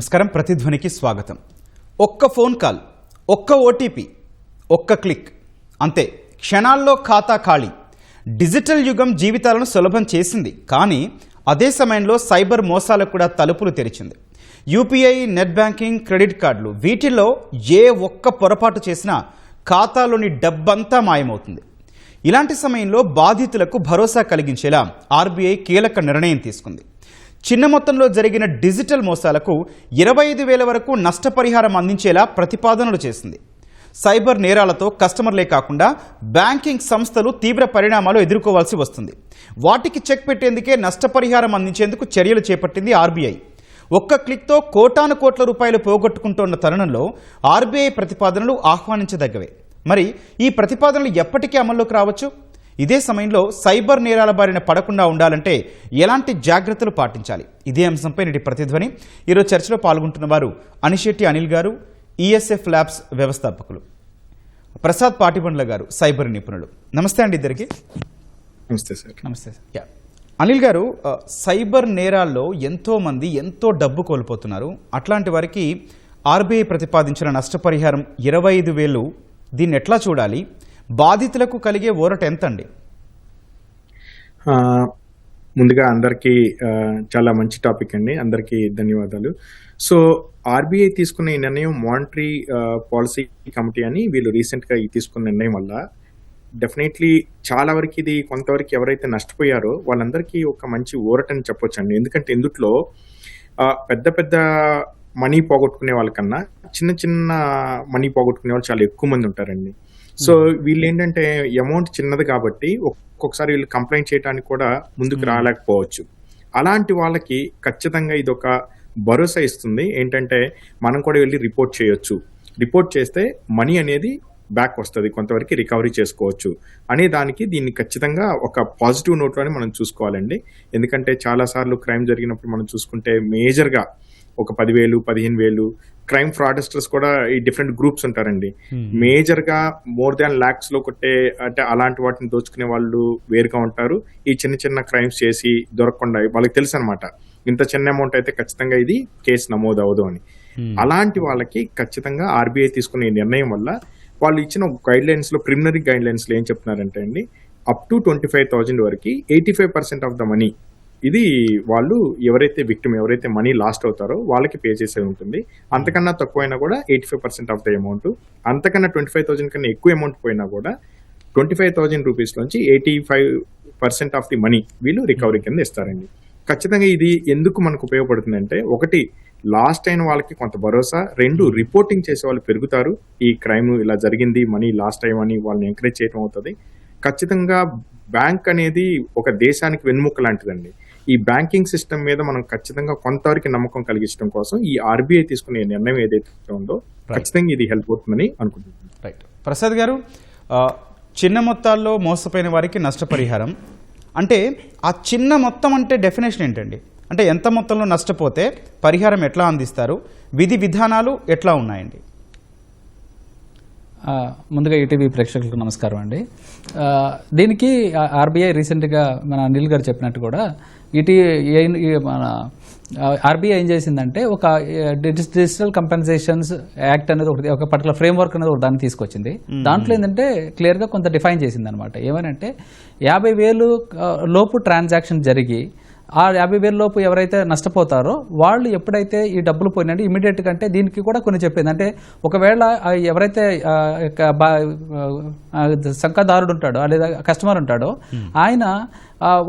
నమస్కారం. ప్రతిధ్వనికి స్వాగతం. ఒక్క ఫోన్ కాల్, ఒక్క ఓటీపీ, ఒక్క క్లిక్, అంతే క్షణాల్లో ఖాతా ఖాళీ. డిజిటల్ యుగం జీవితాలను సులభం చేసింది, కానీ అదే సమయంలో సైబర్ మోసాలకు కూడా తలుపులు తెరిచింది. యూపీఐ, నెట్ బ్యాంకింగ్, క్రెడిట్ కార్డులు, వీటిల్లో ఏ ఒక్క పొరపాటు చేసినా ఖాతాలోని డబ్బంతా మాయమవుతుంది. ఇలాంటి సమయంలో బాధితులకు భరోసా కలిగించేలా ఆర్బీఐ కీలక నిర్ణయం తీసుకుంది. చిన్న మొత్తంలో జరిగిన డిజిటల్ మోసాలకు 25,000 వరకు నష్టపరిహారం అందించేలా ప్రతిపాదనలు చేసింది. సైబర్ నేరాలతో కస్టమర్లే కాకుండా బ్యాంకింగ్ సంస్థలు తీవ్ర పరిణామాలు ఎదుర్కోవాల్సి వస్తుంది. వాటికి చెక్ పెట్టేందుకే నష్టపరిహారం అందించేందుకు చర్యలు చేపట్టింది ఆర్బీఐ. ఒక్క క్లిక్తో కోటాను కోట్ల రూపాయలు పోగొట్టుకుంటోన్న తరుణంలో ఆర్బీఐ ప్రతిపాదనలు ఆహ్వానించదగ్గవే. మరి ఈ ప్రతిపాదనలు ఎప్పటికీ అమల్లోకి రావచ్చు? ఇదే సమయంలో సైబర్ నేరాల బారిన పడకుండా ఉండాలంటే ఎలాంటి జాగ్రత్తలు పాటించాలి? ఇదే అంశంపై నేటి ప్రతిధ్వని. ఈరోజు చర్చలో పాల్గొంటున్న వారు అనిశెట్టి అనిల్ గారు, ఈఎస్ఎఫ్ ల్యాబ్స్ వ్యవస్థాపకులు, ప్రసాద్ పాటిబండ్ల గారు, సైబర్ నిపుణులు. నమస్తే అండి ఇద్దరికి. నమస్తే సార్. నమస్తే సార్. అనిల్ గారు, సైబర్ నేరాల్లో ఎంతో మంది ఎంతో డబ్బు కోల్పోతున్నారు. అట్లాంటి వారికి ఆర్బీఐ ప్రతిపాదించిన నష్టపరిహారం 25,000, దీన్ని ఎట్లా చూడాలి? బాధితులకు కలిగే ఊరట ఎంత అండి? ముందుగా అందరికీ చాలా మంచి టాపిక్ అండి. అందరికీ ధన్యవాదాలు. సో ఆర్బీఐ తీసుకున్న ఈ నిర్ణయం మానిటరీ పాలసీ కమిటీ అని వీళ్ళు రీసెంట్గా తీసుకున్న నిర్ణయం వల్ల డెఫినెట్లీ చాలా వరకు ఇది కొంతవరకు ఎవరైతే నష్టపోయారో వాళ్ళందరికీ ఒక మంచి ఊరటని చెప్పొచ్చు అండి. ఎందుకంటే ఇందులో పెద్ద పెద్ద మనీ పోగొట్టుకునే వాళ్ళకన్నా చిన్న చిన్న మనీ పోగొట్టుకునే వాళ్ళు చాలా ఎక్కువ మంది ఉంటారండి. సో వీళ్ళు ఏంటంటే అమౌంట్ చిన్నది కాబట్టి ఒక్కొక్కసారి వీళ్ళు కంప్లైంట్ చేయడానికి కూడా ముందుకు రాలేకపోవచ్చు. అలాంటి వాళ్ళకి ఖచ్చితంగా ఇది ఒక భరోసా ఇస్తుంది. ఏంటంటే మనం కూడా వెళ్ళి రిపోర్ట్ చేయొచ్చు. రిపోర్ట్ చేస్తే మనీ అనేది బ్యాక్ వస్తుంది, కొంతవరకు రికవరీ చేసుకోవచ్చు అనే దానికి దీన్ని ఖచ్చితంగా ఒక పాజిటివ్ నోట్లోనే మనం చూసుకోవాలండి. ఎందుకంటే చాలాసార్లు క్రైమ్ జరిగినప్పుడు మనం చూసుకుంటే మేజర్గా ఒక 10,000, 15,000 క్రైమ్ ఫ్రాడస్టర్స్ కూడా ఈ డిఫరెంట్ గ్రూప్స్ ఉంటారండి. మేజర్ గా మోర్ దాన్ లాక్స్ లో కొట్టే అంటే అలాంటి వాటిని దోచుకునే వాళ్ళు వేరుగా ఉంటారు. ఈ చిన్న చిన్న క్రైమ్స్ చేసి దొరకకుండా వాళ్ళకి తెలుసు అనమాట, ఇంత చిన్న అమౌంట్ అయితే ఖచ్చితంగా ఇది కేసు నమోదు అవ్వదు అని. అలాంటి వాళ్ళకి ఖచ్చితంగా ఆర్బీఐ తీసుకునే నిర్ణయం వల్ల వాళ్ళు ఇచ్చిన గైడ్ లైన్స్ లో, ప్రిలిమినరీ గైడ్ లైన్స్ లో ఏం చెప్తున్నారంటే అండి, అప్ టు 25,000 వరకు 85% ఆఫ్ ద మనీ ఇది వాళ్ళు ఎవరైతే విక్టిమ్, ఎవరైతే మనీ లాస్ట్ అవుతారో వాళ్ళకి పే చేసే ఉంటుంది. అంతకన్నా తక్కువైనా కూడా 85% ఆఫ్ ద అమౌంట్, అంతకన్నా 25,000 కన్నా ఎక్కువ అమౌంట్ పోయినా కూడా 25,000 రూపీస్ నుంచి 85% ఆఫ్ ది మనీ వీళ్ళు రికవరీ కింద ఇస్తారండి. ఖచ్చితంగా ఇది ఎందుకు మనకు ఉపయోగపడుతుంది అంటే, ఒకటి లాస్ట్ అయిన వాళ్ళకి కొంత భరోసా, రెండు రిపోర్టింగ్ చేసే వాళ్ళు పెరుగుతారు. ఈ క్రైమ్ ఇలా జరిగింది, మనీ లాస్ట్ అయ్యమని వాళ్ళని ఎంకరేజ్ చేయడం అవుతుంది. ఖచ్చితంగా బ్యాంక్ అనేది ఒక దేశానికి వెన్నుముక్క లాంటిదండి. ఈ బ్యాంకింగ్ సిస్టమ్ మీద మనం ఖచ్చితంగా కొంతవరకు నమ్మకం కలిగించడం కోసం ఈ ఆర్బీఐ తీసుకునే నిర్ణయం ఏదైతే ఉందో ఖచ్చితంగా ఇది హెల్ప్ అవుతుందని అనుకుంటున్నాను. రైట్. ప్రసాద్ గారు, చిన్న మొత్తాల్లో మోసపోయిన వారికి నష్టపరిహారం అంటే ఆ చిన్న మొత్తం అంటే డెఫినేషన్ ఏంటండి? అంటే ఎంత మొత్తంలో నష్టపోతే పరిహారం ఎట్లా అందిస్తారు? విధి విధానాలు ఎట్లా ఉన్నాయండి? ముందుగా ఈటీవీ ప్రేక్షకులకు నమస్కారం అండి. దీనికి ఆర్బీఐ రీసెంట్గా మన అనిల్ గారు చెప్పినట్టు కూడా మన ఆర్బీఐ ఏం చేసిందంటే ఒక డిజిటల్ కంపెన్సేషన్స్ యాక్ట్ అనేది ఒకటి, ఒక పర్టికులర్ ఫ్రేమ్వర్క్ అనేది ఒక దాన్ని తీసుకొచ్చింది. దాంట్లో ఏంటంటే క్లియర్గా కొంత డిఫైన్ చేసింది అనమాట. ఏమనంటే 50,000 లోపు ట్రాన్సాక్షన్ జరిగి ఆ 50,000 లోపు ఎవరైతే నష్టపోతారో వాళ్ళు ఎప్పుడైతే ఈ డబ్బులు పోయినంటే ఇమీడియట్గా, అంటే దీనికి కూడా కొన్ని చెప్పింది, అంటే ఒకవేళ ఎవరైతే సంఖదారుడు ఉంటాడో లేదా కస్టమర్ ఉంటాడో ఆయన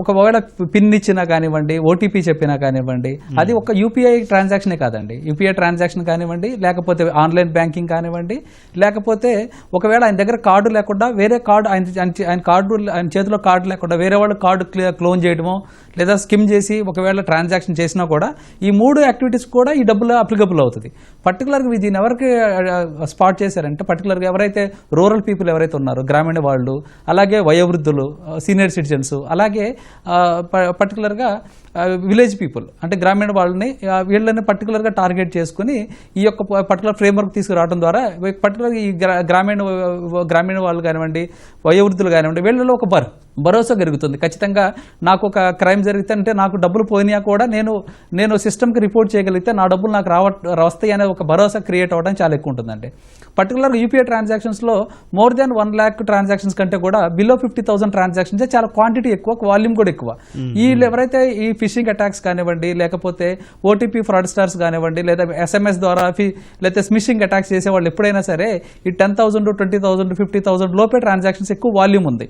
ఒకవేళ పిన్ ఇచ్చినా కానివ్వండి, ఓటీపీ చెప్పినా కానివ్వండి, అది ఒక యూపీఐ ట్రాన్సాక్షనే కాదండి. యూపీఐ ట్రాన్సాక్షన్ కానివ్వండి, లేకపోతే ఆన్లైన్ బ్యాంకింగ్ కానివ్వండి, లేకపోతే ఒకవేళ ఆయన దగ్గర కార్డు లేకుండా వేరే కార్డు, ఆయన చేతిలో కార్డు లేకుండా వేరే వాళ్ళు కార్డు క్లోన్ చేయడమో లేదా స్కిమ్ చేసి ఒకవేళ ట్రాన్సాక్షన్ చేసినా కూడా ఈ 3 యాక్టివిటీస్ కూడా ఈ డబ్బులు అప్లికబుల్ అవుతుంది. పర్టికులర్గా దీన్ని ఎవరికి స్పాట్ చేశారంటే, పర్టికులర్గా ఎవరైతే రూరల్ పీపుల్ ఎవరైతే ఉన్నారో, గ్రామీణ వాళ్ళు, అలాగే వయోవృద్ధులు, సీనియర్ సిటిజన్స్, అలాగే పర్టికులర్గా విలేజ్ పీపుల్ అంటే గ్రామీణ వాళ్ళని, వీళ్ళని పర్టికులర్గా టార్గెట్ చేసుకుని ఈ యొక్క పర్టికులర్ ఫ్రేమ్వర్క్ తీసుకురావడం ద్వారా పర్టికులర్గా ఈ గ్రామీణ వాళ్ళు కానివ్వండి, వయోవృద్ధులు కానివ్వండి, వీళ్ళలో ఒక భరోసా పెరుగుతుంది. ఖచ్చితంగా నాకు ఒక క్రైమ్ జరిగితే అంటే నాకు డబ్బులు పోయినా కూడా నేను సిస్టమ్కి రిపోర్ట్ చేయగలిగితే నా డబ్బులు నాకు వస్తాయి అనే ఒక భరోసా క్రియేట్ అవ్వడం చాలా ఎక్కువ ఉంటుందండి. పర్టికులర్గా యూపీఐ ట్రాన్సాక్షన్స్లో మోర్ దాన్ 1 lakh ట్రాన్సాక్షన్స్ కంటే కూడా బిలో 50,000 ట్రాన్సాక్షన్స్ చాలా క్వాంటిటీ ఎక్కువ, వాల్యూమ్ కూడా ఎక్కువ. వీళ్ళు ఎవరైతే ఈ ఫిషింగ్ అటాక్స్ కానివ్వండి, లేకపోతే ఓటీపీ ఫ్రాడ్స్టర్స్ కానివ్వండి, లేదా SMS ద్వారా లేకపోతే స్మిషింగ్ అటాక్స్ చేసే వాళ్ళు ఎప్పుడైనా సరే ఈ 10,000, 20,000, 50,000 లోపే ట్రాన్సాక్షన్స్ ఎక్కువ వాల్యూమ్ ఉంది.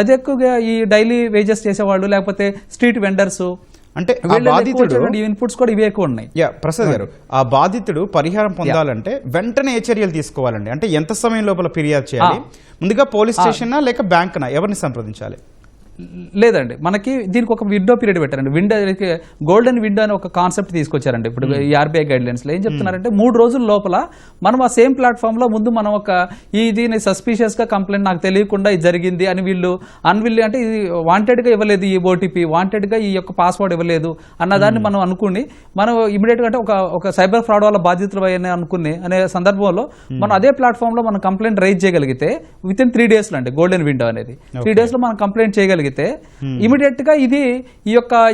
అది ఎక్కువగా ఈ డైలీ వేజెస్ చేసేవాళ్ళు, లేకపోతే స్ట్రీట్ వెండర్స్, అంటే ఇన్పుట్స్ కూడా ఇవే ఎక్కువ ఉన్నాయి. ప్రసాద్ గారు, ఆ బాధితుడు పరిహారం పొందాలంటే వెంటనే ఏ చర్యలు తీసుకోవాలండి? అంటే ఎంత సమయం లోపల ఫిర్యాదు చేయాలి? ముందుగా పోలీస్ స్టేషన్ లేక బ్యాంక్ ఎవరిని సంప్రదించాలి? లేదండి, మనకి దీనికి ఒక విండో పీరియడ్ పెట్టారండి. గోల్డెన్ విండో అని ఒక కాన్సెప్ట్ తీసుకొచ్చారండి. ఇప్పుడు ఈ ఆర్బీఐ గైడ్ లైన్స్ లో ఏం చెప్తున్నారంటే 3 రోజుల లోపల మనం ఆ సేమ్ ప్లాట్ఫామ్ లో ముందు మనం దీని సస్పీషియస్ గా కంప్లైంట్ నాకు తెలియకుండా ఇది జరిగింది అని వీళ్ళు అంటే ఇది వాంటెడ్ గా ఇవ్వలేదు, ఈ ఓటీపీ వాంటెడ్ గా ఈ యొక్క పాస్వర్డ్ ఇవ్వలేదు అన్నదాన్ని మనం అనుకుని మనం ఇమీడియట్ గా అంటే ఒక సైబర్ ఫ్రాడ్ వల్ల బాధితులు అనే సందర్భంలో మనం అదే ప్లాట్ఫామ్ లో మనం కంప్లైంట్ రైజ్ చేయగలిగితే విత్ ఇన్ 3 days లో అండి గోల్డెన్ విండో అనేది 3 days లో మనం కంప్లైంట్ చేయగలిగితే ఇమీడియట్ గా ఇది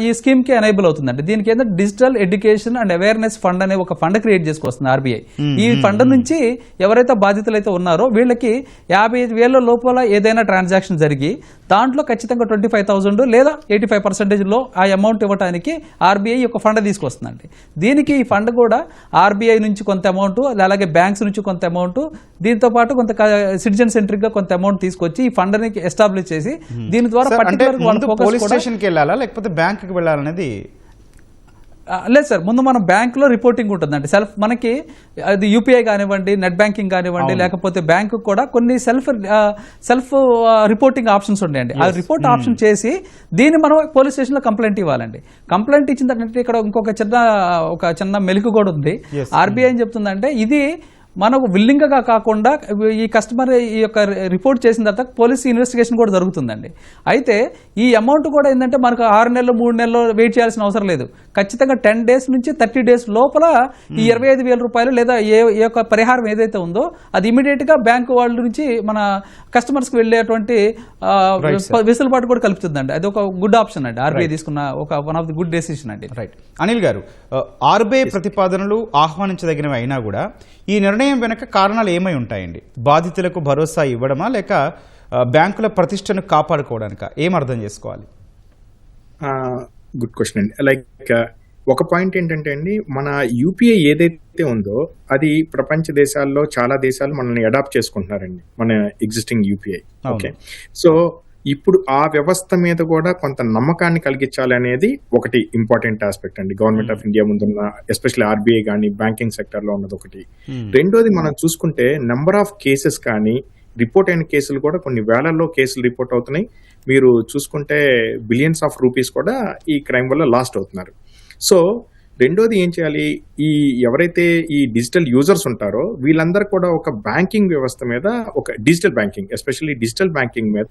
ఈ స్కీమ్ కి ఎనేబుల్ అవుతుందండి. దీనికి ఏంటంటే digital education and awareness fund అనే ఒక ఫండ్ క్రియేట్ చేసుకొస్తుంది ఆర్బీఐ. ఈ ఫండ్ నుంచి ఎవరైతే బాధితులు అయితే ఉన్నారో వీళ్ళకి 55,000 లోపల ఏదైనా ట్రాన్సాక్షన్ జరిగి దాంట్లో ఖచ్చితంగా 25,000 లేదా 85% లో ఆ అమౌంట్ ఇవ్వడానికి ఆర్బీఐ ఒక ఫండ్ తీసుకొస్తుందండి. దీనికి ఈ ఫండ్ కూడా ఆర్బీఐ నుంచి కొంత అమౌంట్, అలాగే బ్యాంక్స్ నుంచి కొంత అమౌంట్, దీంతో పాటు కొంత సిటిజన్ సెంట్రిక్ గా కొంత అమౌంట్ తీసుకొచ్చి ఈ ఫండ్ ని ఎస్టాబ్లిష్ చేసి దీని ద్వారా పోలీస్ స్టేషన్ కి వెళ్ళాలా లేకపోతే బ్యాంక్ కి వెళ్ళాలనేది లేదు సార్. ముందు మనం బ్యాంక్ లో రిపోర్టింగ్ ఉంటుందండి. మనకి అది యూపీఐ కానివ్వండి, నెట్ బ్యాంకింగ్ కానివ్వండి, లేకపోతే బ్యాంకు కూడా కొన్ని సెల్ఫ్ రిపోర్టింగ్ ఆప్షన్స్ ఉన్నాయండి. ఆ రిపోర్ట్ ఆప్షన్ చేసి దీన్ని మనం పోలీస్ స్టేషన్ లో కంప్లైంట్ ఇవ్వాలండి. కంప్లైంట్ ఇచ్చిన తర్వాత ఇక్కడ ఇంకొక చిన్న మెలుకు కూడా ఉంది. ఆర్బీఐ ఏం చెప్తుందంటే ఇది మనకు విల్లింగ్గా కాకుండా ఈ కస్టమర్ ఈ యొక్క రిపోర్ట్ చేసిన తర్వాత పోలీస్ ఇన్వెస్టిగేషన్ కూడా జరుగుతుందండి. అయితే ఈ అమౌంట్ కూడా ఏంటంటే మనకు 6 నెలలు 3 నెలలు వెయిట్ చేయాల్సిన అవసరం లేదు. ఖచ్చితంగా 10 days నుంచి 30 days లోపల ఈ 25,000 రూపాయలు లేదా ఏ యొక్క పరిహారం ఏదైతే ఉందో అది ఇమీడియట్ గా బ్యాంకు వాళ్ళ నుంచి మన కస్టమర్స్ కి వెళ్ళేటువంటి వెసులుబాటు కూడా కలుపుతుందండి. అది ఒక గుడ్ ఆప్షన్ అండి. ఆర్బీఐ తీసుకున్న one of the good decision అండి. రైట్. అనిల్ గారు, ఆర్బీఐ ప్రతిపాదనలు ఆహ్వానించదగినవి అయినా కూడా ఈ నిర్ణయం వెనక కారణాలు ఏమై ఉంటాయండి? బాధితులకు భరోసా ఇవ్వడమా లేక బ్యాంకుల ప్రతిష్టను కాపాడుకోవడానికా? ఏం అర్థం చేసుకోవాలి? గుడ్ క్వశ్చన్ అండి. లైక్ ఒక పాయింట్ ఏంటంటే అండి, మన యూపీఐ ఏదైతే ఉందో అది ప్రపంచ దేశాల్లో చాలా దేశాలు మనల్ని అడాప్ట్ చేసుకుంటున్నారండి, మన ఎగ్జిస్టింగ్ యూపీఐ. ఓకే, సో ఇప్పుడు ఆ వ్యవస్థ మీద కూడా కొంత నమ్మకాన్ని కలిగించాలి అనేది ఒకటి ఇంపార్టెంట్ ఆస్పెక్ట్ అండి. గవర్నమెంట్ ఆఫ్ ఇండియా ముందున్న ఎస్పెషల్లీ ఆర్బీఐ కానీ బ్యాంకింగ్ సెక్టర్ లో ఉన్నది ఒకటి. రెండోది మనం చూసుకుంటే నెంబర్ ఆఫ్ కేసెస్ కానీ రిపోర్ట్ అయిన కేసులు కూడా కొన్ని వేలల్లో కేసులు రిపోర్ట్ అవుతున్నాయి. మీరు చూసుకుంటే బిలియన్స్ ఆఫ్ రూపీస్ కూడా ఈ క్రైమ్ వల్ల లాస్ట్ అవుతున్నారు. సో రెండోది ఏం చేయాలి, ఈ ఎవరైతే ఈ డిజిటల్ యూజర్స్ ఉంటారో వీళ్ళందరూ కూడా ఒక బ్యాంకింగ్ వ్యవస్థ మీద, ఒక digital banking especially digital banking మీద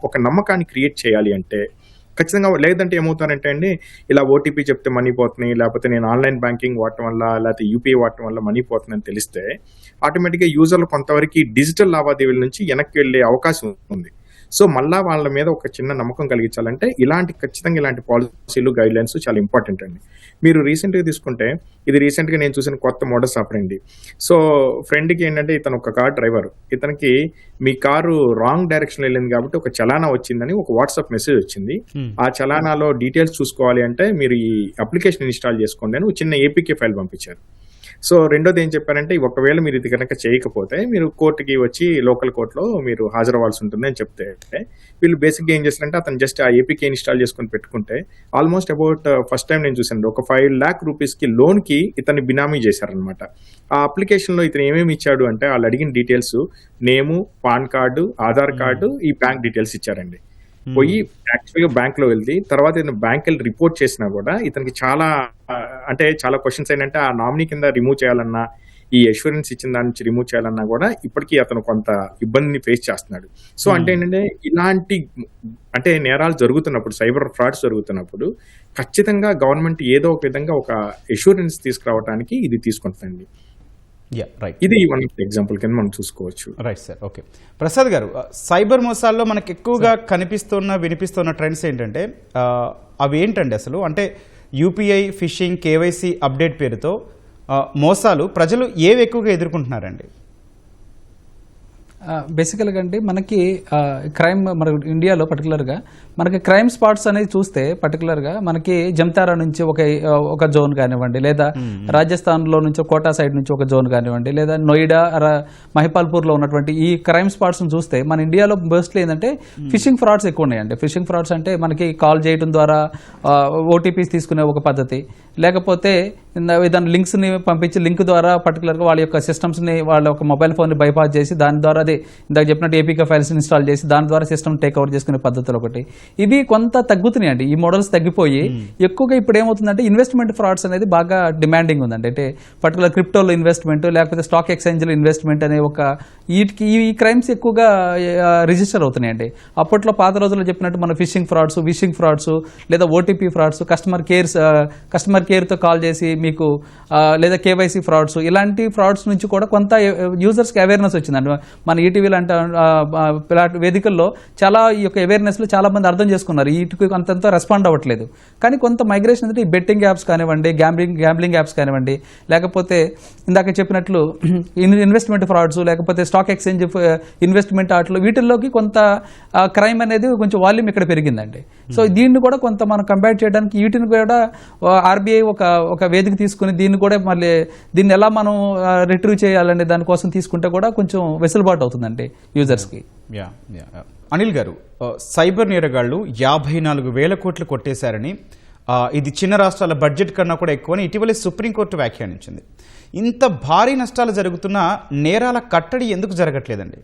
ఒక నమ్మకాన్ని క్రియేట్ చేయాలి అంటే ఖచ్చితంగా. లేదంటే ఏమవుతారంటే అండి, ఇలా ఓటీపీ చెప్తే మనీ పోతున్నాయి, లేకపోతే నేను ఆన్లైన్ బ్యాంకింగ్ వాడటం వల్ల లేకపోతే యూపీఐ వాడటం వల్ల మనీ పోతుందని తెలిస్తే ఆటోమేటిక్గా యూజర్లు కొంతవరకు డిజిటల్ లావాదేవీల నుంచి వెనక్కి వెళ్ళే అవకాశం ఉంది. సో మళ్ళా వాళ్ళ మీద ఒక చిన్న నమ్మకం కలిగించాలంటే ఖచ్చితంగా ఇలాంటి పాలసీలు గైడ్ లైన్స్ చాలా ఇంపార్టెంట్ అండి. మీరు రీసెంట్గా తీసుకుంటే ఇది రీసెంట్గా నేను చూసిన కొత్త మోడల్స్ ఆఫరండి. సో ఫ్రెండ్కి ఏంటంటే ఇతను ఒక కార్ డ్రైవర్, ఇతనికి మీ కారు రాంగ్ డైరెక్షన్ వెళ్ళింది కాబట్టి ఒక చలానా వచ్చిందని ఒక వాట్సాప్ మెసేజ్ వచ్చింది. ఆ చలానాలో డీటెయిల్స్ చూసుకోవాలి అంటే మీరు ఈ అప్లికేషన్ ఇన్స్టాల్ చేసుకోండి అని చిన్న ఏపీకే ఫైల్ పంపించారు. సో రెండోది ఏం చెప్పారంటే, ఒకవేళ మీరు ఇది కనుక చేయకపోతే మీరు కోర్టుకి వచ్చి లోకల్ కోర్టులో మీరు హాజరవ్వాల్సి ఉంటుంది అని చెప్తే వీళ్ళు బేసిక్గా ఏం చేస్తారంటే అతను జస్ట్ ఆ ఏపీకే ఇన్స్టాల్ చేసుకొని పెట్టుకుంటే ఆల్మోస్ట్ అబౌట్ ఫస్ట్ టైం నేను చూసాను ఒక 5 lakh రూపీస్కి లోన్కి ఇతన్ని బినామీ చేశారనమాట. ఆ అప్లికేషన్లో ఇతను ఏమేమి ఇచ్చాడు అంటే వాళ్ళు అడిగిన డీటెయిల్స్ నేము, పాన్ కార్డు, ఆధార్ కార్డు, ఈ బ్యాంక్ డీటెయిల్స్ ఇచ్చారండి. పోయి యాక్చువల్గా బ్యాంక్ లో వెళ్తే తర్వాత ఇతను బ్యాంక్ వెళ్ళి రిపోర్ట్ చేసినా కూడా ఇతనికి చాలా క్వశ్చన్స్ ఏంటంటే ఆ నామినీ కింద రిమూవ్ చేయాలన్నా, ఈ అష్యూరెన్స్ ఇచ్చిన దాని నుంచి రిమూవ్ చేయాలన్నా కూడా ఇప్పటికీ అతను కొంత ఇబ్బందిని ఫేస్ చేస్తున్నాడు. సో అంటే ఏంటంటే ఇలాంటి నేరాలు జరుగుతున్నప్పుడు, సైబర్ ఫ్రాడ్స్ జరుగుతున్నప్పుడు ఖచ్చితంగా గవర్నమెంట్ ఏదో ఒక విధంగా ఒక అష్యూరెన్స్ తీసుకురావడానికి ఇది తీసుకుంటుందండి. రైట్ ఇది వన్ ఎగ్జాంపుల్ కింద మనం చూసుకోవచ్చు. Right sir. ఓకే, ప్రసాద్ గారు, సైబర్ మోసాల్లో మనకు ఎక్కువగా వినిపిస్తున్న ట్రెండ్స్ ఏంటంటే అవి ఏంటండి అసలు? అంటే యూపీఐ ఫిషింగ్, కేవైసీ అప్డేట్ పేరుతో మోసాలు ప్రజలు ఏవి ఎక్కువగా ఎదుర్కొంటున్నారండి? బేసికల్గా అండి మనకి క్రైమ్ మన ఇండియాలో పర్టికులర్గా మనకి క్రైమ్ స్పాట్స్ అనేది చూస్తే పర్టికులర్గా మనకి జమ్తారా నుంచి ఒక జోన్ కానివ్వండి, లేదా రాజస్థాన్లో నుంచి కోటా సైడ్ నుంచి ఒక జోన్ కానివ్వండి, లేదా నోయిడా మహిపాల్పూర్లో ఉన్నటువంటి ఈ క్రైమ్ స్పాట్స్ని చూస్తే మన ఇండియాలో మోస్ట్లీ ఏంటంటే ఫిషింగ్ ఫ్రాడ్స్ ఎక్కువ ఉన్నాయండి. ఫిషింగ్ ఫ్రాడ్స్ అంటే మనకి కాల్ చేయడం ద్వారా ఓటీపీస్ తీసుకునే ఒక పద్ధతి, లేకపోతే ఏదైనా లింక్స్ని పంపించి లింక్ ద్వారా పర్టికులర్గా వాళ్ళ యొక్క సిస్టమ్స్ని వాళ్ళ యొక్క మొబైల్ ఫోన్ని బైపాస్ చేసి దాని ద్వారా అదే ఇందాక చెప్పినట్టు ఏపీకే ఫైల్స్ ఇన్స్టాల్ చేసి దాని ద్వారా సిస్టమ్ టేక్ ఓవర్ చేసుకునే పద్ధతులు ఒకటి. ఇవి కొంత తగ్గుతున్నాయి అండి, ఈ మోడల్స్ తగ్గిపోయి ఎక్కువగా ఇప్పుడు ఏమవుతుందంటే ఇన్వెస్ట్మెంట్ ఫ్రాడ్స్ అనేది బాగా డిమాండింగ్ ఉందండి. అంటే పర్టికులర్ క్రిప్టోలో ఇన్వెస్ట్మెంట్, లేకపోతే స్టాక్ ఎక్స్చేంజ్లో ఇన్వెస్ట్మెంట్ అనే ఒక ఈ క్రైమ్స్ ఎక్కువగా రిజిస్టర్ అవుతున్నాయండి. అప్పట్లో పాత రోజుల్లో చెప్పినట్టు మన ఫిషింగ్ ఫ్రాడ్స్ లేదా ఓటీపీ ఫ్రాడ్స్, కస్టమర్ కేర్తో కాల్ చేసి మీకు లేదా కేవైసీ ఫ్రాడ్స్, ఇలాంటి ఫ్రాడ్స్ నుంచి కూడా కొంత యూజర్స్కి అవేర్నెస్ వచ్చిందండి. మన ఈటీవీ లాంటి వేదికల్లో చాలా ఈ యొక్క అవేర్నెస్లో చాలా మంది అర్థం చేసుకున్నారు, వీటికి అంతంత రెస్పాండ్ అవ్వట్లేదు. కానీ కొంత మైగ్రేషన్ అంటే ఈ బెట్టింగ్ యాప్స్ కానివ్వండి, గ్యాంబ్లింగ్ యాప్స్ కానివ్వండి, లేకపోతే ఇందాక చెప్పినట్లు ఇన్వెస్ట్మెంట్ ఫ్రాడ్స్, లేకపోతే స్టాక్ ఎక్స్చేంజ్ ఇన్వెస్ట్మెంట్ వీటిల్లోకి కొంత క్రైమ్ అనేది కొంచెం వాల్యూమ్ ఇక్కడ పెరిగిందండి. సో దీన్ని కూడా కొంత మనం కంపేర్ చేయడానికి వీటిని కూడా ఆర్బీఐ ఒక వేదిక తీసుకుని దీన్ని ఎలా మనం రిట్రీవ్ చేయాలనే దానికోసం తీసుకుంటే కూడా కొంచెం వెసులుబాటు అవుతుందండి యూజర్స్కి. అనిల్ గారు, సైబర్ నేరగాళ్లు 54,000 కోట్లు కొట్టేశారని, ఇది చిన్న రాష్ట్రాల బడ్జెట్ కన్నా కూడా ఎక్కువని ఇటీవలే సుప్రీంకోర్టు వ్యాఖ్యానించింది. ఇంత భారీ నష్టాలు జరుగుతున్న నేరాల కట్టడి ఎందుకు జరగట్లేదండి?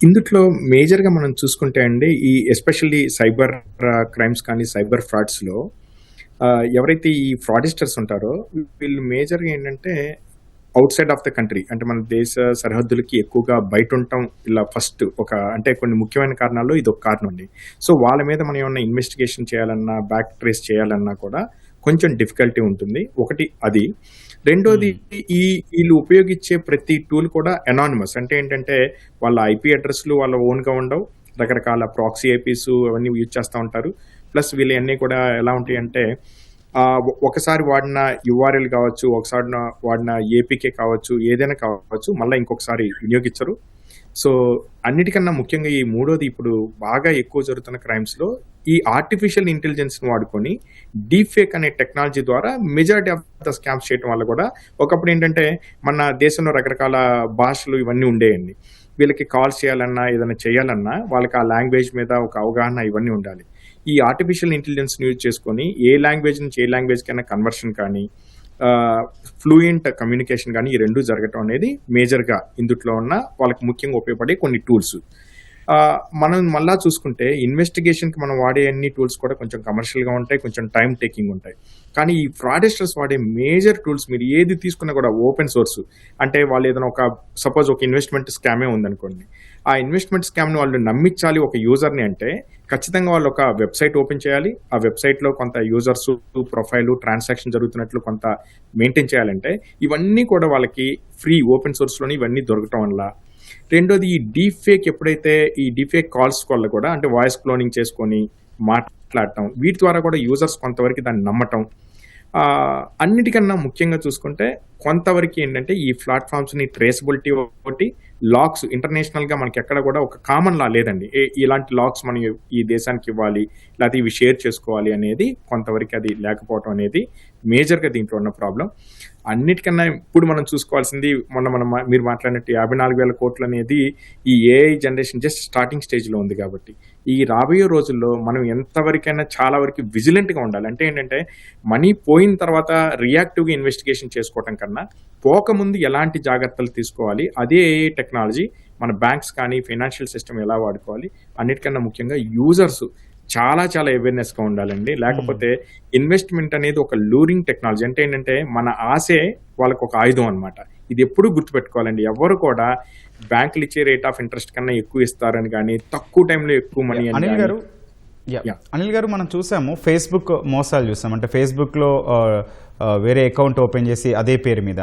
ఇందులో మేజర్గా మనం చూసుకుంటే అండి, ఈ ఎస్పెషల్లీ సైబర్ క్రైమ్స్ కానీ సైబర్ ఫ్రాడ్స్లో ఎవరైతే ఈ ఫ్రాడిస్టర్స్ ఉంటారో వీళ్ళు మేజర్గా ఏంటంటే out side of the country, అంటే మన దేశ సరిహద్దులకి ఎక్కువగా బయట ఉండటం ఇలా ఫస్ట్ అంటే కొన్ని ముఖ్యమైన కారణాల్లో ఇది ఒక కారణం అండి. సో వాళ్ళ మీద మనం ఏమన్నా ఇన్వెస్టిగేషన్ చేయాలన్నా, బ్యాక్ ట్రేస్ చేయాలన్నా కూడా కొంచెం డిఫికల్టీ ఉంటుంది. ఒకటి అది. రెండోది, వీళ్ళు ఉపయోగించే ప్రతి టూల్ కూడా అనానిమస్. అంటే ఏంటంటే వాళ్ళ ఐపీ అడ్రస్లు వాళ్ళ ఓన్గా ఉండవు, రకరకాల ప్రాక్సీ ఐపీస్ అవన్నీ యూజ్ చేస్తూ ఉంటారు. ప్లస్ వీళ్ళు అన్నీ కూడా ఎలా ఉంటాయి అంటే ఒకసారి వాడిన యూఆర్ఎల్ కావచ్చు, ఒకసారి వాడిన ఏపీకే కావచ్చు, ఏదైనా కావచ్చు, మళ్ళీ ఇంకొకసారి వినియోగించరు. సో అన్నిటికన్నా ముఖ్యంగా ఈ మూడోది ఇప్పుడు బాగా ఎక్కువ జరుగుతున్న క్రైమ్స్లో ఈ ఆర్టిఫిషియల్ ఇంటెలిజెన్స్ని వాడుకొని డీప్ ఫేక్ అనే టెక్నాలజీ ద్వారా మెజారిటీ ఆఫ్ ద స్కామ్స్ చేయడం వల్ల కూడా ఒకప్పుడు ఏంటంటే మన దేశంలో రకరకాల భాషలు ఇవన్నీ ఉండేయండి. వీళ్ళకి కాల్స్ చేయాలన్నా ఏదైనా చేయాలన్నా వాళ్ళకి ఆ లాంగ్వేజ్ మీద ఒక అవగాహన ఇవన్నీ ఉండాలి. ఈ ఆర్టిఫిషియల్ ఇంటెలిజెన్స్ని యూజ్ చేసుకొని ఏ లాంగ్వేజ్ నుంచి ఏ లాంగ్వేజ్ కైనా కన్వర్షన్ కానీ ఫ్లూయెంట్ కమ్యూనికేషన్ కానీ ఈ రెండు జరగటం అనేది మేజర్గా ఇందులో ఉన్న వాళ్ళకి ముఖ్యంగా ఉపయోగపడే కొన్ని టూల్స్. మనం మళ్ళా చూసుకుంటే ఇన్వెస్టిగేషన్కి మనం వాడే అన్ని టూల్స్ కూడా కొంచెం కమర్షియల్గా ఉంటాయి, కొంచెం టైం టేకింగ్ ఉంటాయి. కానీ ఈ ఫ్రాడిస్టర్స్ వాడే మేజర్ టూల్స్ మీరు ఏది తీసుకున్నా కూడా ఓపెన్ సోర్స్. అంటే వాళ్ళు ఏదైనా సపోజ్ ఒక ఇన్వెస్ట్మెంట్ స్కామే ఉందనుకోండి, ఆ ఇన్వెస్ట్మెంట్ స్కామ్ని వాళ్ళు నమ్మించాలి ఒక యూజర్ని అంటే ఖచ్చితంగా వాళ్ళు ఒక వెబ్సైట్ ఓపెన్ చేయాలి. ఆ వెబ్సైట్లో కొంత యూజర్స్ ప్రొఫైల్ ట్రాన్సాక్షన్ జరుగుతున్నట్లు కొంత మెయింటైన్ చేయాలంటే ఇవన్నీ కూడా వాళ్ళకి ఫ్రీ ఓపెన్ సోర్స్లోని ఇవన్నీ దొరకటం వల్ల. రెండోది, ఈ డీప్ ఫేక్ ఎప్పుడైతే ఈ డీప్ ఫేక్ కాల్స్ వల్ల కూడా అంటే వాయిస్ క్లోనింగ్ చేసుకొని మాట్లాడటం, వీటి ద్వారా కూడా యూజర్స్ కొంతవరకు దాన్ని నమ్మటం. అన్నిటికన్నా ముఖ్యంగా చూసుకుంటే కొంతవరకు ఏంటంటే ఈ ప్లాట్ఫామ్స్ని ట్రేసబిలిటీ ఒకటి, లాక్స్ ఇంటర్నేషనల్గా మనకి ఎక్కడ కూడా ఒక కామన్ లా లేదండి. ఇలాంటి లాక్స్ మనం ఈ దేశానికి ఇవ్వాలి, లేకపోతే ఇవి షేర్ చేసుకోవాలి అనేది కొంతవరకు అది లేకపోవడం అనేది మేజర్గా దీంట్లో ఉన్న ప్రాబ్లం. అన్నిటికన్నా ఇప్పుడు మనం చూసుకోవాల్సింది మీరు మాట్లాడినట్టు 54,000 కోట్లు అనేది ఈ ఏఐ జనరేషన్ జస్ట్ స్టార్టింగ్ స్టేజ్లో ఉంది. కాబట్టి ఈ రాబోయే రోజుల్లో మనం ఎంతవరకైనా చాలా వరకు విజిలెంట్గా ఉండాలి. అంటే ఏంటంటే మనీ పోయిన తర్వాత రియాక్టివ్గా ఇన్వెస్టిగేషన్ చేసుకోవటం కన్నా పోకముందు ఎలాంటి జాగ్రత్తలు తీసుకోవాలి, అదే ఏఐ టెక్నాలజీ మన బ్యాంక్స్ కానీ ఫైనాన్షియల్ సిస్టమ్ ఎలా వాడుకోవాలి, అన్నిటికన్నా ముఖ్యంగా యూజర్స్ చాలా చాలా అవేర్నెస్గా ఉండాలండి. లేకపోతే ఇన్వెస్ట్మెంట్ అనేది ఒక లూరింగ్ టెక్నాలజీ. అంటే ఏంటంటే మన ఆశే వాళ్ళకు ఒక ఆయుధం అనమాట. ఇది ఎప్పుడూ గుర్తుపెట్టుకోవాలండి. ఎవరు కూడా బ్యాంకులు ఇచ్చే రేట్ ఆఫ్ ఇంట్రెస్ట్ కన్నా ఎక్కువ ఇస్తారని కానీ తక్కువ టైంలో ఎక్కువ మనీ అని. అనిల్ గారు, మనం చూసాము ఫేస్బుక్ మోసాలు చూసాం. అంటే ఫేస్బుక్లో వేరే అకౌంట్ ఓపెన్ చేసి అదే పేరు మీద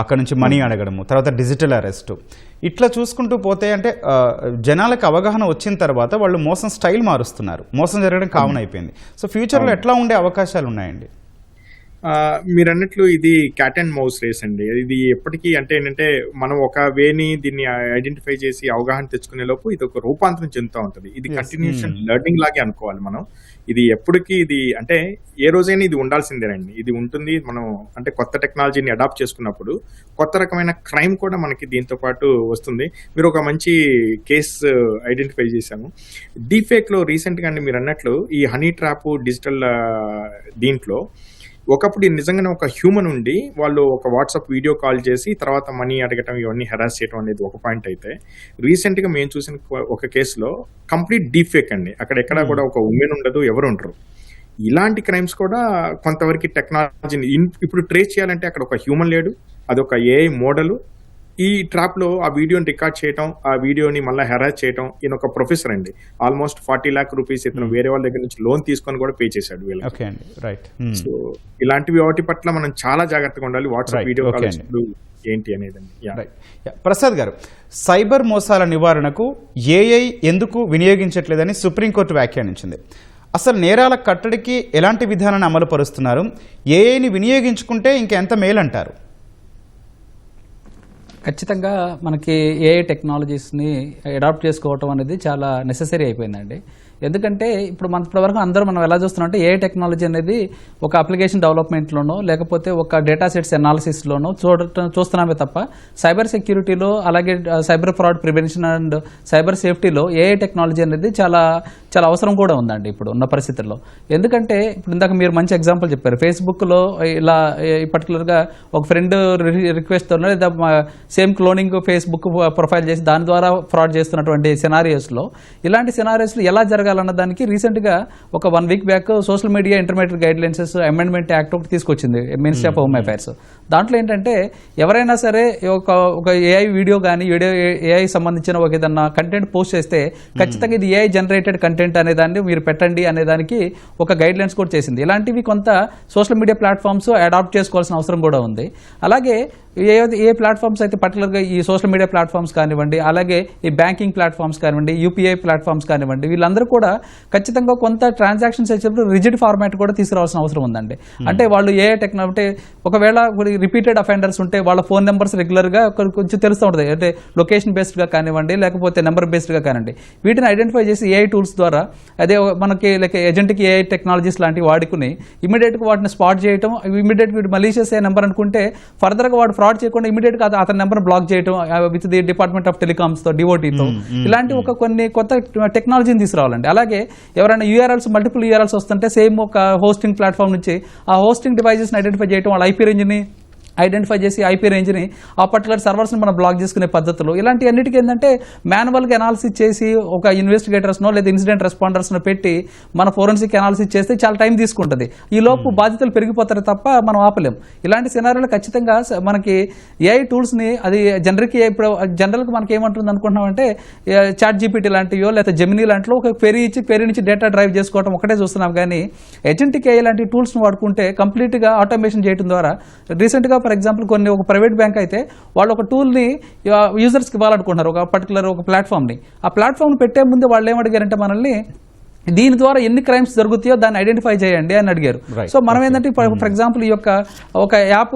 అక్కడ నుంచి మనీ అడగడము, తర్వాత డిజిటల్ అరెస్ట్, ఇట్లా చూసుకుంటూ పోతే అంటే జనాలకు అవగాహన వచ్చిన తర్వాత వాళ్ళు మోసం స్టైల్ మారుస్తున్నారు, మోసం జరగడం కామన్ అయిపోయింది. సో ఫ్యూచర్లో ఎట్లా ఉండే అవకాశాలు ఉన్నాయండి? మీరు అన్నట్లు ఇది క్యాట్ అండ్ మౌస్ రేస్ అండి. ఇది ఎప్పటికీ అంటే ఏంటంటే మనం ఒక వేని దీన్ని ఐడెంటిఫై చేసి అవగాహన తెచ్చుకునే లోపు ఇది ఒక రూపాంతరం చెందుతూ ఉంటుంది. ఇది కంటిన్యూషన్ లెర్నింగ్ లాగే అనుకోవాలి మనం. ఇది ఎప్పటికీ ఇది అంటే ఏ రోజైనా ఇది ఉండాల్సిందేనండి. ఇది ఉంటుంది. మనం అంటే కొత్త టెక్నాలజీని అడాప్ట్ చేసుకున్నప్పుడు కొత్త రకమైన క్రైమ్ కూడా మనకి దీంతో పాటు వస్తుంది. మీరు ఒక మంచి కేసు ఐడెంటిఫై చేశాము. డీఫేక్లో రీసెంట్గా అండి మీరు అన్నట్లు ఈ హనీ ట్రాప్ డిజిటల్ దీంట్లో ఒకప్పుడు నిజంగానే ఒక హ్యూమన్ ఉండి వాళ్ళు ఒక వాట్సాప్ వీడియో కాల్ చేసి తర్వాత మనీ అడగటం ఇవన్నీ హెరాస్ చేయడం అనేది ఒక పాయింట్ అయితే, రీసెంట్ గా మేము చూసిన ఒక కేసులో కంప్లీట్ డీప్ ఫేక్ అండి. అక్కడ ఎక్కడా కూడా ఒక ఉమెన్ ఉండదు, ఎవరు ఉండరు. ఇలాంటి క్రైమ్స్ కూడా కొంతవరకు టెక్నాలజీని ఇప్పుడు ట్రేస్ చేయాలంటే అక్కడ ఒక హ్యూమన్ లేడు, అదొక ఏఐ మోడల్. ఈ ట్రాప్ లో ఆ వీడియోని రికార్డ్ చేయటం, ఆ వీడియోని మళ్ళీ హెరాస్ చేయటం. ఈయన ఒక ప్రొఫెసర్ అండి, ఆల్మోస్ట్ 40 lakh రూపీస్ ఇతను వేరే వాళ్ళ దగ్గర నుంచి లోన్ తీసుకొని కూడా పే చేశాడు వీళ్ళకి. సో ఇలాంటివి వాటి పట్ల మనం చాలా జాగ్రత్తగా ఉండాలి. వాట్సాప్ వీడియో కాల్ ఏంటి అనేది. ప్రసాద్ గారు, సైబర్ మోసాల నివారణకు ఏఐ ఎందుకు వినియోగించట్లేదని సుప్రీంకోర్టు వ్యాఖ్యానించింది. అసలు నేరాల కట్టడికి ఎలాంటి విధానాన్ని అమలు పరుస్తున్నారు? ఏఐని వినియోగించుకుంటే ఇంకెంత మేలంటారు? ఖచ్చితంగా మనకి ఏఐ టెక్నాలజీస్ని అడాప్ట్ చేసుకోవటం అనేది చాలా నెసెసరీ అయిపోయిందండి. ఎందుకంటే ఇప్పుడు ఇప్పటివరకు అందరూ మనం ఎలా చూస్తున్నాం అంటే ఏఐ టెక్నాలజీ అనేది ఒక అప్లికేషన్ డెవలప్మెంట్లోనో లేకపోతే ఒక డేటా సెట్స్ అనాలిసిస్లోనో చూస్తున్నామే తప్ప సైబర్ సెక్యూరిటీలో అలాగే cyber fraud prevention and cyber సేఫ్టీలో ఏఐ టెక్నాలజీ అనేది చాలా చాలా అవసరం కూడా ఉందండి ఇప్పుడు ఉన్న పరిస్థితుల్లో. ఎందుకంటే ఇప్పుడు ఇందాక మీరు మంచి ఎగ్జాంపుల్ చెప్పారు. ఫేస్బుక్లో ఇలా పర్టికులర్గా ఒక ఫ్రెండ్ రిక్వెస్ట్తో లేదా సేమ్ క్లోనింగ్ ఫేస్బుక్ ప్రొఫైల్ చేసి దాని ద్వారా ఫ్రాడ్ చేస్తున్నటువంటి సినారియోస్లో ఇలాంటి సినారియోస్లో ఎలా జరగాలన్న దానికి రీసెంట్గా ఒక 1 week back social media intermediate guidelines amendment act ఒకటి తీసుకొచ్చింది మినిస్ట్రీ ఆఫ్ హోమ్ అఫైర్స్. దాంట్లో ఏంటంటే ఎవరైనా సరే ఒక ఏఐ వీడియో కానీ ఏఐ సంబంధించిన ఒక ఏదన్నా కంటెంట్ పోస్ట్ చేస్తే ఖచ్చితంగా ఇది ఏఐ జనరేటెడ్ కంటెంట్ అనేదాన్ని మీరు పెట్టండి అనేదానికి ఒక గైడ్లైన్స్ కూడా చేసింది. ఇలాంటివి కొంత సోషల్ మీడియా ప్లాట్ఫామ్స్ అడాప్ట్ చేసుకోవాల్సిన అవసరం కూడా ఉంది. అలాగే ఏ ప్లాట్ఫామ్స్ అయితే పర్టికులర్గా ఈ సోషల్ మీడియా ప్లాట్ఫామ్స్ కానివ్వండి, అలాగే ఈ బ్యాంకింగ్ ప్లాట్ఫామ్స్ కానివ్వండి, యూపీఐ ప్లాట్ఫామ్స్ కానివ్వండి, వీళ్ళందరూ కూడా ఖచ్చితంగా కొంత ట్రాన్సాక్షన్స్ వచ్చేటప్పుడు రిజిడ్ ఫార్మాట్ కూడా తీసుకురావాల్సిన అవసరం ఉందండి. అంటే వాళ్ళు ఏ టెక్నాలజీ అంటే ఒకవేళ రిపీటెడ్ అఫెండర్స్ ఉంటే వాళ్ళ ఫోన్ నెంబర్స్ రెగ్యులర్గా కొంచెం తెలుస్తూ ఉంటుంది. అంటే లొకేషన్ బేస్డ్గా కానివ్వండి లేకపోతే నెంబర్ బేస్డ్గా కానివ్వండి, వీటిని ఐడెంటిఫై చేసి ఏఐ టూల్స్ ద్వారా అదే మనకి లైక్ ఏజెంట్కి ఏఐ టెక్నాలజీస్ లాంటివి వాడుకుని ఇమీడియట్గా వాటిని స్పాట్ చేయడం, ఇమీడియట్ వీడు మలీషియస్ ఏ నెంబర్ అనుకుంటే ఫర్దర్గా వాడు ఫ్రాడ్ చేయకుండా ఇమీడియట్గా అతని నెంబర్ బ్లాక్ చేయడం విత్ ది డిపార్ట్మెంట్ ఆఫ్ టెలికామ్స్తో డిఓటీతో ఇలాంటి కొన్ని కొత్త టెక్నాలజీని తీసుకురావాలండి. అలాగే ఎవరైనా మల్టిపుల్ యూఆర్ఎల్స్ వస్తుంటే సేమ్ ఒక హోస్టింగ్ ప్లాట్ఫామ్ నుంచి ఆ హోస్టింగ్ డివైజెస్ని ఐడెంటిఫై చేయడం, వాళ్ళ ఐపీ రేంజ్ని ఐడెంటిఫై చేసి ఐపీ రేంజ్ని ఆ పర్టికులర్ సర్వర్స్ని మనం బ్లాక్ చేసుకునే పద్ధతులు ఇలాంటి అన్నిటికీ ఏంటంటే మాన్యువల్గా అనాలిసిస్ చేసి ఒక ఇన్వెస్టిగేటర్స్నో లేదా ఇన్సిడెంట్ రెస్పాండర్స్ను పెట్టి మన ఫోరెన్సిక్ అనాలిసిస్ చేస్తే చాలా టైం తీసుకుంటుంది. ఈ లోపు బాధితులు పెరిగిపోతారు తప్ప మనం ఆపలేం. ఇలాంటి సినారియోలో ఖచ్చితంగా మనకి ఏఐ టూల్స్ని అది ఇప్పుడు జనరల్గా మనకి ఏమంటుంది అనుకుంటున్నామంటే చాట్ జీపీటీ లాంటివో లేదా జెమినీ లాంటిలో ఒక క్వెరీ ఇచ్చి క్వెరీ నుంచి డేటా డ్రైవ్ చేసుకోవడం ఒకటే చూస్తున్నాం. కానీ ఏజెంటిక్ ఏఐ లాంటి టూల్స్ని వాడుకుంటే కంప్లీట్గా ఆటోమేషన్ చేయడం ద్వారా రీసెంట్గా ఫర్ ఎగ్జాంపుల్ ఒక ప్రైవేట్ బ్యాంక్ అయితే వాళ్ళు ఒక టూల్ని యూజర్స్కి ఇవ్వాలనుకుంటున్నారు, ఒక పర్టికులర్ ఒక ప్లాట్ఫామ్ని. ఆ ప్లాట్ఫామ్ని పెట్టే ముందు వాళ్ళు ఏమడిగారంటే మనల్ని దీని ద్వారా ఎన్ని క్రైమ్స్ జరుగుతాయో దాన్ని ఐడెంటిఫై చేయండి అని అడిగారు. సో మనం ఏంటంటే ఫర్ ఎగ్జాంపుల్ ఈ యొక్క ఒక యాప్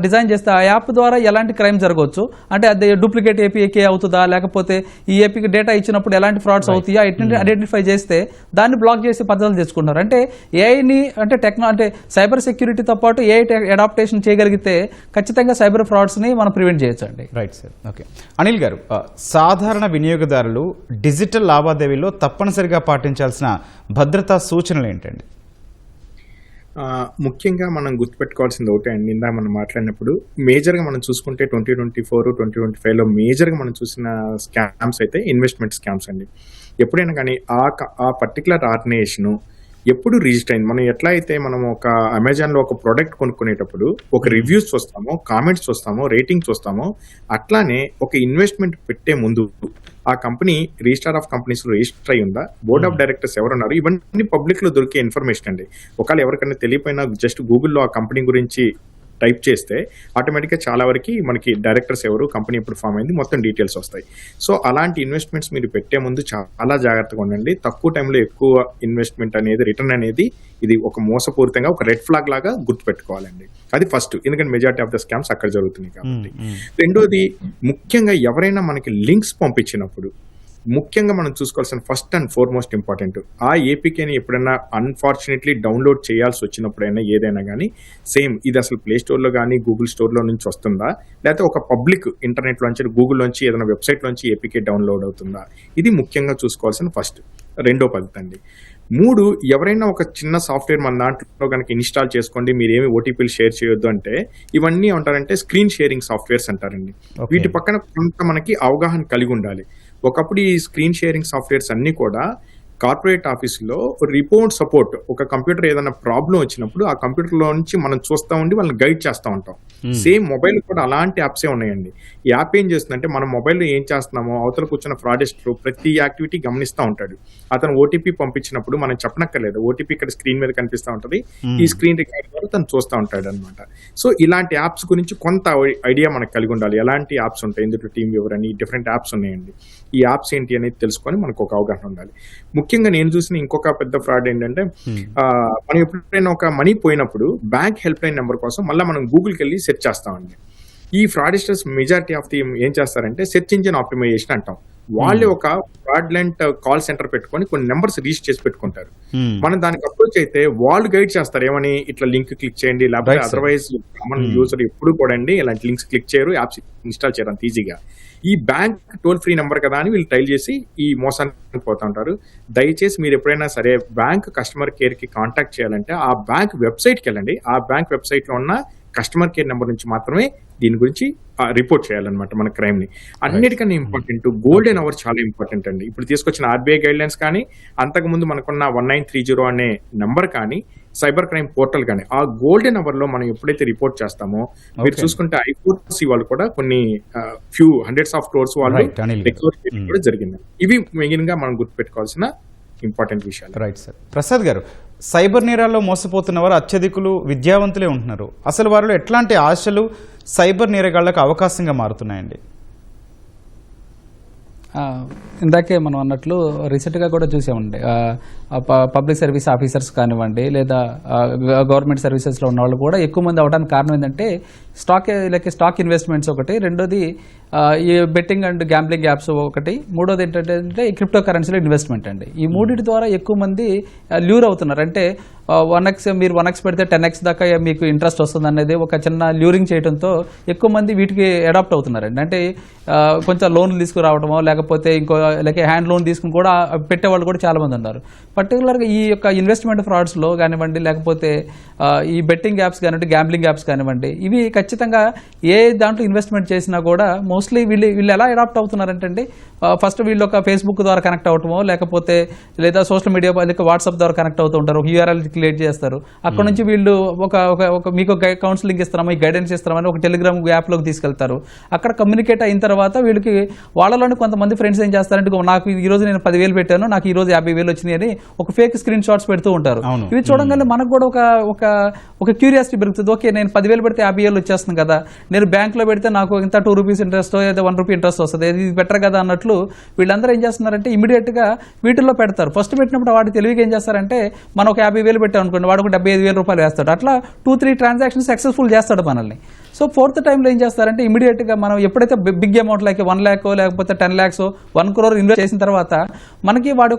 డిజైన్ చేస్తే ఆ యాప్ ద్వారా ఎలాంటి క్రైమ్ జరగవచ్చు అంటే అది డూప్లికేట్ ఏపీకే అవుతుందా లేకపోతే ఈ ఏపీకి డేటా ఇచ్చినప్పుడు ఎలాంటి ఫ్రాడ్స్ అవుతాయా ఐడెంటిఫై చేస్తే దాన్ని బ్లాక్ చేసే పద్ధతులు తెచ్చుకుంటారు. అంటే ఏఐని అంటే సైబర్ సెక్యూరిటీతో పాటు ఏఐ అడాప్టేషన్ చేయగలిగితే ఖచ్చితంగా సైబర్ ఫ్రాడ్స్ని మనం ప్రివెంట్ చేయొచ్చు అండి. Right sir. ఓకే, అనిల్ గారు, సాధారణ వినియోగదారులు డిజిటల్ లావాదేవీల్లో తప్పనిసరిగా పాటించాల్సిన భద్రతా సూచనలు ఏంటండి? ముఖ్యంగా మనం గుర్తుపెట్టుకోవాల్సింది ఒకటే అండి. ఇందా మనం మాట్లాడినప్పుడు మేజర్గా మనం చూసుకుంటే 2024, 2025లో మేజర్గా మనం చూసిన స్కామ్స్ అయితే ఇన్వెస్ట్మెంట్ స్కామ్స్ అండి. ఎప్పుడైనా కానీ ఆ పర్టికులర్ ఆర్గనైజేషన్ ఎప్పుడు రిజిస్టర్ అయింది. మనం ఎట్లా అయితే మనం ఒక అమెజాన్ లో ఒక ప్రోడక్ట్ కొనుక్కునేటప్పుడు ఒక రివ్యూస్ చూస్తామో, కామెంట్స్ చూస్తామో, రేటింగ్స్ చూస్తామో, అట్లానే ఒక ఇన్వెస్ట్మెంట్ పెట్టే ముందు ఆ కంపెనీ రిజిస్టర్ ఆఫ్ కంపెనీస్ లో రిజిస్టర్ అయి ఉందా, బోర్డ్ ఆఫ్ డైరెక్టర్స్ ఎవరున్నారు, ఇవన్నీ పబ్లిక్ లో దొరికే ఇన్ఫర్మేషన్ అండి. ఒకవేళ ఎవరికైనా తెలియపోయినా జస్ట్ గూగుల్లో ఆ కంపెనీ గురించి టైప్ చేస్తే ఆటోమేటిక్గా చాలా వరకు మనకి డైరెక్టర్స్ ఎవరు, కంపెనీ ఎప్పుడు ఫామ్ అయింది, మొత్తం డీటెయిల్స్ వస్తాయి. సో అలాంటి ఇన్వెస్ట్మెంట్స్ మీరు పెట్టే ముందు చాలా జాగ్రత్తగా ఉండండి. తక్కువ టైంలో ఎక్కువ ఇన్వెస్ట్మెంట్ అనేది, రిటర్న్ అనేది ఇది ఒక మోసపూరితంగా ఒక రెడ్ ఫ్లాగ్ లాగా గుర్తుపెట్టుకోవాలండి. అది ఫస్ట్, ఎందుకంటే మెజారిటీ ఆఫ్ ద స్కామ్స్ అక్కడ జరుగుతున్నాయి కాబట్టి. రెండోది, ముఖ్యంగా ఎవరైనా మనకి లింక్స్ పంపించినప్పుడు ముఖ్యంగా మనం చూసుకోవాల్సిన ఫస్ట్ అండ్ ఫార్మోస్ట్ ఇంపార్టెంట్, ఆ ఏపీకేని ఎప్పుడైనా అన్ఫార్చునేట్లీ డౌన్లోడ్ చేయాల్సి వచ్చినప్పుడైనా ఏదైనా కానీ సేమ్ ఇది అసలు ప్లే స్టోర్లో కానీ గూగుల్ స్టోర్లో నుంచి వస్తుందా, లేకపోతే ఒక పబ్లిక్ ఇంటర్నెట్లోంచి గూగుల్లోంచి ఏదైనా వెబ్సైట్లోంచి ఏపీకే డౌన్లోడ్ అవుతుందా, ఇది ముఖ్యంగా చూసుకోవాల్సిన ఫస్ట్. రెండో పద్ధతి అండి. 3, ఎవరైనా ఒక చిన్న సాఫ్ట్వేర్ మన దాంట్లో కనుక ఇన్స్టాల్ చేసుకోండి, మీరేమి ఓటీపీలు షేర్ చేయొద్దు అంటే, ఇవన్నీ ఉంటారంటే స్క్రీన్ షేరింగ్ సాఫ్ట్వేర్స్ అంటారండి. వీటి పక్కన కొంత మనకి అవగాహన కలిగి ఉండాలి. ఒకప్పుడు ఈ స్క్రీన్ షేరింగ్ సాఫ్ట్వేర్స్ అన్ని కూడా కార్పొరేట్ ఆఫీసులో రిపోర్ట్ సపోర్ట్, ఒక కంప్యూటర్ ఏదైనా ప్రాబ్లం వచ్చినప్పుడు ఆ కంప్యూటర్లో నుంచి మనం చూస్తూ ఉండి వాళ్ళని గైడ్ చేస్తూ ఉంటాం. సేమ్ మొబైల్ కూడా అలాంటి యాప్సే ఉన్నాయండి. ఈ యాప్ ఏం చేస్తుందంటే, మనం మొబైల్లో ఏం చేస్తున్నామో అవతల కూర్చున్న ఫ్రాడస్టర్ ప్రతి యాక్టివిటీ గమనిస్తూ ఉంటాడు. అతను ఓటీపీ పంపించినప్పుడు మనం చెప్పనక్కర్లేదు, ఓటీపీ ఇక్కడ స్క్రీన్ మీద కనిపిస్తూ ఉంటుంది, ఈ స్క్రీన్ రికార్డ్ ద్వారా తను చూస్తూ ఉంటాడు అనమాట. సో ఇలాంటి యాప్స్ గురించి కొంత ఐడియా మనకు కలిగి ఉండాలి. ఎలాంటి యాప్స్ ఉంటాయి, ఇందులో టీమ్ వ్యూవర్ అని డిఫరెంట్ యాప్స్ ఉన్నాయండి. ఈ యాప్స్ ఏంటి అనేది తెలుసుకొని మనకు ఒక అవగాహన ఉండాలి. ముఖ్యంగా నేను చూసిన ఇంకొక పెద్ద ఫ్రాడ్ ఏంటంటే, మనం ఎప్పుడైనా ఒక మనీ పోయినప్పుడు బ్యాంక్ హెల్ప్ లైన్ నెంబర్ కోసం మళ్ళీ మనం గూగుల్కి వెళ్ళి సెర్చ్ చేస్తామండి. ఈ ఫ్రాడిస్టర్స్ మెజారిటీ ఆఫ్ ది ఏం చేస్తారంటే సెర్చ్ ఇంజిన్ ఆప్టిమైజేషన్ అంటాం. వాళ్ళే ఒక ఫ్రాడ్లెంట్ కాల్ సెంటర్ పెట్టుకొని కొన్ని నెంబర్స్ రిజిస్టర్ చేసి పెట్టుకుంటారు. మనం దానికి అప్రోచ్ అయితే వాళ్ళు గైడ్ చేస్తారు, ఏమని ఇట్లా లింక్ క్లిక్ చేయండి, లేకపోతే అదర్వైజ్ కామన్ యూజర్ ఎప్పుడు కూడా అండి ఇలాంటి లింక్స్ క్లిక్ చేయరు, యాప్స్ ఇన్స్టాల్ చేయరు అంత ఈజీగా. ఈ బ్యాంక్ టోల్ ఫ్రీ నెంబర్ కదా అని వీళ్ళు ట్రైల్ చేసి ఈ మోసానికి పోతూ ఉంటారు. దయచేసి మీరు ఎప్పుడైనా సరే బ్యాంక్ కస్టమర్ కేర్ కి కాంటాక్ట్ చేయాలంటే ఆ బ్యాంక్ వెబ్సైట్కి వెళ్ళండి. ఆ బ్యాంక్ వెబ్సైట్ లో ఉన్న కస్టమర్ కేర్ నెంబర్ నుంచి మాత్రమే దీని గురించి రిపోర్ట్ చేయాలన్నమాట మన క్రైమ్ ని. అన్నిటికన్నా ఇంపార్టెంట్ గోల్డెన్ అవర్ చాలా ఇంపార్టెంట్ అండి. ఇప్పుడు తీసుకొచ్చిన ఆర్బీఐ గైడ్ లైన్స్ కానీ, అంతకుముందు మనకున్న 1930 అనే నెంబర్ కానీ, సైబర్ క్రైమ్ పోర్టల్ కానీ, ఆ గోల్డెన్ అవర్ లో మనం ఎప్పుడైతే రిపోర్ట్ చేస్తామో, మీరు చూసుకుంటే ఐఫోర్సీ వాళ్ళు కూడా కొన్ని ఫ్యూ హండ్రెడ్స్ ఆఫ్ క్రోర్స్ వాళ్ళు రికవర్ చేయడం కూడా జరిగింది. ఇవి మెయిన్ గా మనం గుర్తుపెట్టుకోవాల్సిన ఇంపార్టెంట్ విషయాలు. Right sir. ప్రసాద్ గారు, సైబర్ నేరాల్లో మోసపోతున్న వారు అత్యధికులు విద్యావంతులే ఉంటున్నారు. అసలు వారిలో ఎట్లాంటి ఆశలు సైబర్ నేరగాళ్లకు అవకాశంగా మారుతున్నాయండి? ఇందాకే మనం అన్నట్లు రీసెంట్గా కూడా చూసామండి, పబ్లిక్ సర్వీస్ ఆఫీసర్స్ కానివ్వండి, లేదా గవర్నమెంట్ సర్వీసెస్లో ఉన్న వాళ్ళు కూడా ఎక్కువ మంది అవడానికి కారణం ఏంటంటే స్టాక్ ఇన్వెస్ట్మెంట్స్ ఒకటి, రెండోది ఈ బెట్టింగ్ అండ్ గ్యాంబ్లింగ్ యాప్స్ ఒకటి, మూడోది ఏంటంటే ఈ క్రిప్టో కరెన్సీలో ఇన్వెస్ట్మెంట్ అండి. ఈ మూడింటి ద్వారా ఎక్కువ మంది ల్యూర్ అవుతున్నారు. అంటే 1x మీరు 1x పెడితే 10x దాకా మీకు ఇంట్రెస్ట్ వస్తుంది అనేది ఒక చిన్న ల్యూరింగ్ చేయడంతో ఎక్కువ మంది వీటికి అడాప్ట్ అవుతున్నారండి. అంటే కొంచెం లోన్లు తీసుకురావడమో, లేకపోతే ఇంకో హ్యాండ్ లోన్ తీసుకుని కూడా పెట్టేవాళ్ళు కూడా చాలా మంది ఉన్నారు. పర్టికులర్గా ఈ యొక్క ఇన్వెస్ట్మెంట్ ఫ్రాడ్స్లో కానివ్వండి, లేకపోతే ఈ బెట్టింగ్ యాప్స్ కానివ్వండి, గ్యాంబ్లింగ్ యాప్స్ కానివ్వండి, ఇవి ఖచ్చితంగా ఏ దాంట్లో ఇన్వెస్ట్మెంట్ చేసినా కూడా మోస్ట్లీ వీళ్ళు ఎలా అడాప్ట్ అవుతున్నారంటే, ఫస్ట్ వీళ్ళు ఒక ఫేస్బుక్ ద్వారా కనెక్ట్ అవటమో, లేకపోతే లేదా సోషల్ మీడియా వాట్సాప్ ద్వారా కనెక్ట్ అవుతూ ఉంటారు, యూఆర్ఎల్ క్రియేట్ చేస్తారు. అక్కడ నుంచి వీళ్ళు ఒక మీకు కౌన్సిలింగ్ ఇస్తామో, గైడెన్స్ ఇస్తామని ఒక టెలిగ్రామ్ యాప్లోకి తీసుకెళ్తారు. అక్కడ కమ్యూనికేట్ అయిన తర్వాత వీళ్ళకి వాళ్ళలోని కొంతమంది ఫ్రెండ్స్ ఏం చేస్తారంటే, నాకు ఈ రోజు నేను 10,000 పెట్టాను, నాకు ఈ రోజు 50,000 వచ్చినాయి అని ఒక ఫేక్ స్క్రీన్ షాట్స్ పెడుతూ ఉంటారు. ఇవి చూడంగానే మనకు కూడా ఒక క్యూరియాసిటీ పెరుగుతుంది. ఓకే, నేను 10,000 పెడితే 50,000 వచ్చేస్తుంది కదా, నేను బ్యాంక్లో పెడితే నాకు ఇంత 2 రూపీస్ ఇంట్రెస్ట్ లేదా 1 రూపీ ఇంట్రెస్ట్ వస్తుంది, ఇది బెటర్ కదా అన్నట్లు వీళ్ళందరూ ఏం చేస్తున్నారంటే ఇమీడియట్ గా వీటిల్లో పెడతారు. ఫస్ట్ పెట్టినప్పుడు వాటి తెలివిగా ఏం చేస్తారంటే, మనం ఒక 50,000 పెట్టాం అనుకోండి, వాడు ఒక 75,000 రూపాయలు వేస్తాడు. అట్లా 2-3 ట్రాన్సాక్షన్స్ సక్సెస్ఫుల్ చేస్తాడు మనల్ని. సో 4th టైంలో ఏం చేస్తారంటే, ఇమీడియట్ గా మనం ఎప్పుడైతే బిగ్ అమౌంట్ లైక్ 1 lakh లేకపోతే 10 lakhs 1 crore ఇన్వెస్ట్ చేసిన తర్వాత మనకి వాడు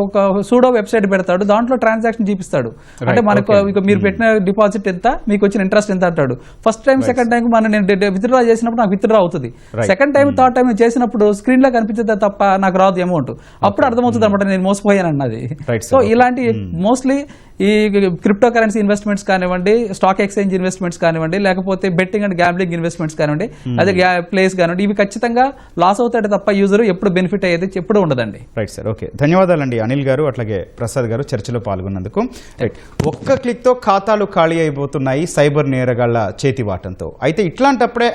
ఒక సూడో వెబ్సైట్ పెడతాడు, దాంట్లో ట్రాన్సాక్షన్ చూపిస్తాడు. అంటే మనకు మీరు పెట్టిన డిపాజిట్ ఎంత, మీకు వచ్చిన ఇంట్రెస్ట్ ఎంత అంటాడు. ఫస్ట్ టైం సెకండ్ టైం నేను విత్డ్రా చేసినప్పుడు నాకు విత్డ్రా అవుతుంది, సెకండ్ టైం థర్డ్ టైం చేసినప్పుడు స్క్రీన్ లో కనిపించేది తప్ప నాకు రాదు అమౌంట్. అప్పుడు అర్థమవుతుంది అనమాట నేను మోసపోయాను అన్నది. సో ఇలాంటి మోస్ట్లీ ఈ క్రిప్టో కరెన్సీ ఇన్వెస్ట్మెంట్స్ కానివ్వండి, స్టాక్ ఎక్స్చేంజ్ ఇన్వెస్ట్మెంట్స్ కానివ్వండి, లేకపోతే బెట్టింగ్ అండ్ గ్యాంబ్లింగ్ ఇన్వెస్ట్మెంట్స్ కానివ్వండి, అదే ప్లేస్ కానివ్వండి, ఇవి ఖచ్చితంగా లాస్ అవుతాడు తప్ప యూజర్ ఎప్పుడు బెనిఫిట్ అయ్యేది ఎప్పుడు ఉండదండి. రైట్ సార్, ఓకే, ధన్యవాదాలండి అనిల్ గారు అట్లాగే ప్రసాద్ గారు చర్చలో పాల్గొన్నందుకు. రైట్, ఒక్క క్లిక్తో ఖాతాలు ఖాళీ అయిపోతున్నాయి సైబర్ నేరగాళ్ల చేతివాటంతో. అయితే ఇట్లాంటప్పుడే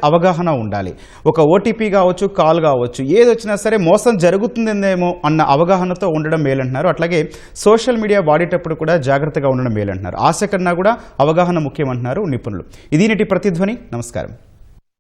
అవగాహన ఉండాలి. ఒక ఓటీపీ కావచ్చు, కాల్ కావచ్చు, ఏది వచ్చినా సరే మోసం జరుగుతుందేమో అన్న అవగాహనతో ఉండడం మేలంటున్నారు. అట్లాగే సోషల్ మీడియా వాడేటప్పుడు కూడా జాగ్రత్తగా ఉండడం మేలంటున్నారు. ఆశ కన్నా కూడా అవగాహన ముఖ్యమంటున్నారు నిపుణులు. ఇది నేటి ప్రతిధ్వని. నమస్కారం.